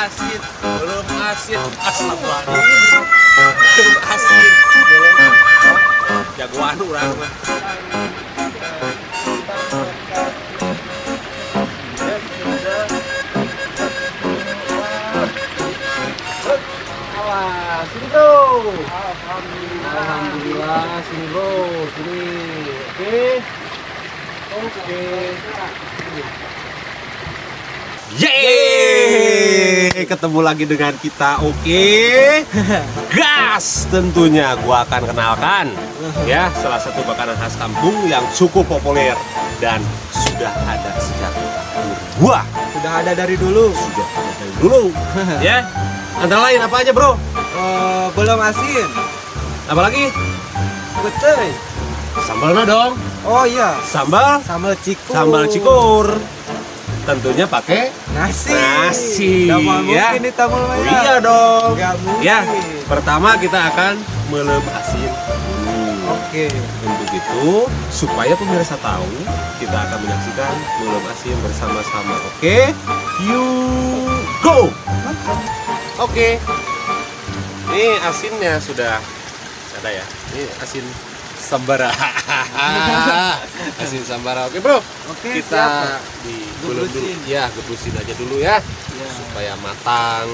asin, belum asin. Astagfirullahaladzim. Belum asin, belum. Jagoan urang mah. Sini bro. Alhamdulillah, sini bro, sini. Oke. Yeay, ketemu lagi dengan kita. Oke. Gas tentunya gua akan kenalkan ya salah satu makanan khas kampung yang cukup populer dan sudah ada sejak tahun gua. Sudah ada dari dulu. Sudah ada dari dulu. Ya. Antara lain apa aja, Bro? Belum asin. Apa lagi? Betul. Sambalnya dong. Oh iya. Sambal Sambal cikur. Tentunya pakai Nasi. ya. Mungkin ini tamu Oh, iya dong. Nggak mungkin. Ya, pertama kita akan melem asin. Oke. Untuk itu, supaya pemirsa tahu, kita akan menyaksikan melem asin bersama-sama. Oke, you go. Oke. Ini asinnya sudah ada ya. Ini asin sambara. Asin sambara. Oke, Bro. Oke, Kita siap. dibelem dulu. Gebusin. Ya, gebusin aja dulu ya. Ya. Supaya matang,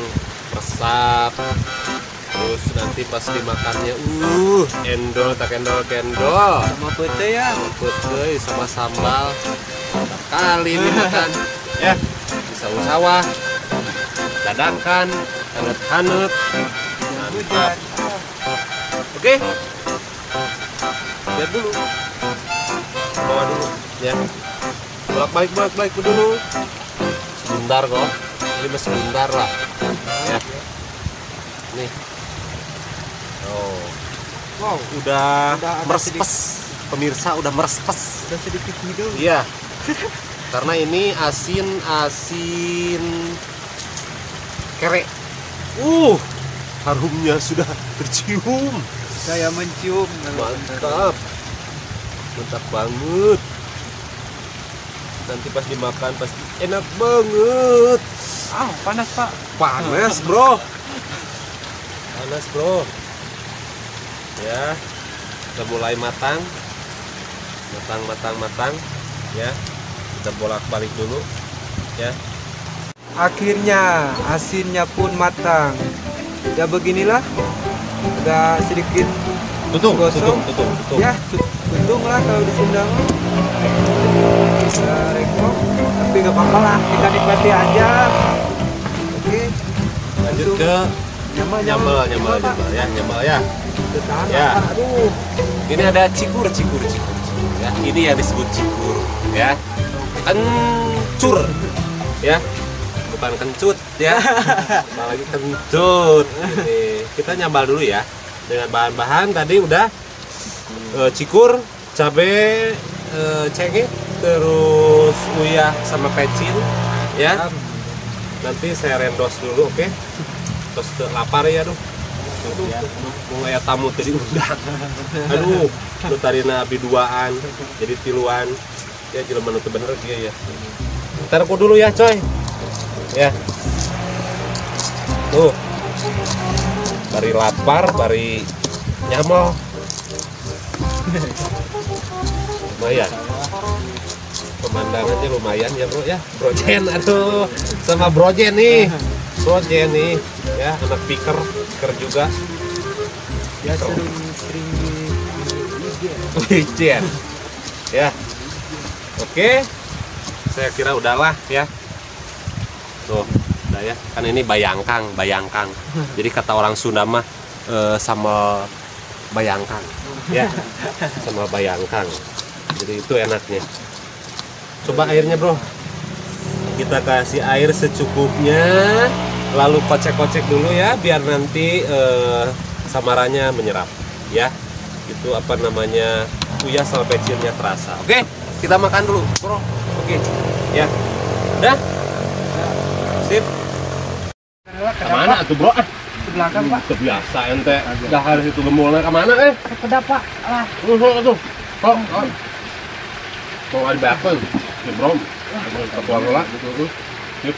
resap. Terus nanti pas dimakannya endol tak endol kendol. Sama pete ya. Putih sama sambal. Mantap kali dimakan. Ya, bisa sawah. Dadakan, hanet-hanet. Mantap. Oke. Lihat dulu. Bawa dulu ya. Bolak-balik dulu. Sebentar kok. Ini masih sebentar lah. Ya. Nih. Oh. Wow. Udah Udah ada merespes. Pemirsa udah merespes. Udah sedikit hidung. Iya. Karena ini asin kere. Harumnya sudah tercium. Saya mencium. Mantap. Mantap banget. Nanti pas dimakan pasti enak banget. Panas Pak. Panas, Bro. Panas, Bro. Ya. Udah mulai matang. Matang. Ya. Kita bolak-balik dulu. Ya. Akhirnya asinnya pun matang. Ya beginilah. Udah sedikit Tutup. gosong. Ya, untung lah kalau di Sunda mah. Kita rekop, tapi nggak apa-apa lah, kita nikmati aja. Oke, Lanjut ke nyambel nyambel ya. Ketahan, Ya. aduh. Ini ada cikur. Ya, ini yang disebut cikur, ya. Kencur, ya. Bukan kencut, ya. Apalagi kencut. Ini kita nyambal dulu ya. Dengan bahan-bahan tadi udah cikur, cabe, cengkeh, terus uyah sama pecin, ya. Nanti saya rendos dulu, oke? Terus lapar ya, aduh. Mau kayak tamu tadi undang. Aduh, lu tadi nabi duaan, jadi tiluan. Ya jelema nu teu bener dia ya. Ntar aku dulu ya, coy. Ya. Tuh. Bari lapar, bari nyamel. Lumayan. Pemandangannya lumayan ya, Bro ya. Brojen, aduh. Sama Brojen nih. Brojen nih, ya, anak piker juga. Ya sering di Wijen. Ya. Oke. Saya kira udahlah ya. Tuh, udah ya. Kan ini bayangkang. Jadi kata orang Sunda mah sama bayangkang. Ya. Sama bayangkang. Jadi itu enaknya. Coba airnya, Bro. Kita kasih air secukupnya. Lalu kocek-kocek dulu ya biar nanti samarannya menyerap ya. Itu apa namanya? Uyah sama pecinnya terasa. Oke, kita makan dulu, Bro. Oke. Ya. Udah? Sip. Kemana tuh, Bro? ke belakang Pak. Kebiasa ente. Dah harus itu gemulnya kemana Kedap Pak. Alah. Tuh. Kok. Mau ada bakal. Ya, Bro. Keluar lah. Yuk.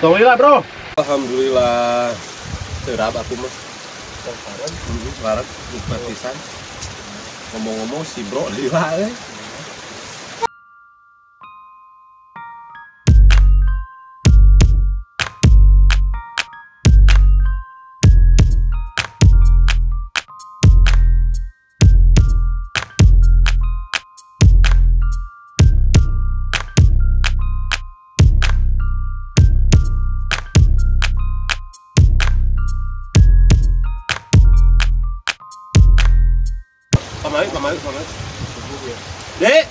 Alhamdulillah bro. Alhamdulillah. Terap aku mah. Barat nikmat pisan. Ngomong-ngomong si bro lila Pamalik. Dek.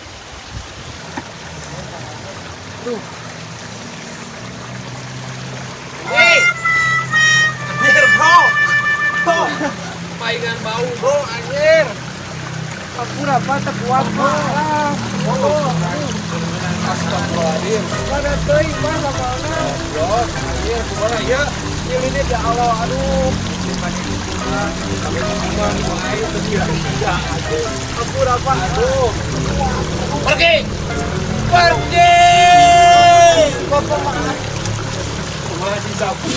Anjir bro. Mainan bau bro anjir. Aku dapat tekuat bro. Astagfirullahaladzim. Mana teuing mah sabalna. Bro, anjir kumaha ya? Ini ya Allah aduh. Aku dapat aduh. Pergi. Bapak maaf. Kumaha disapu.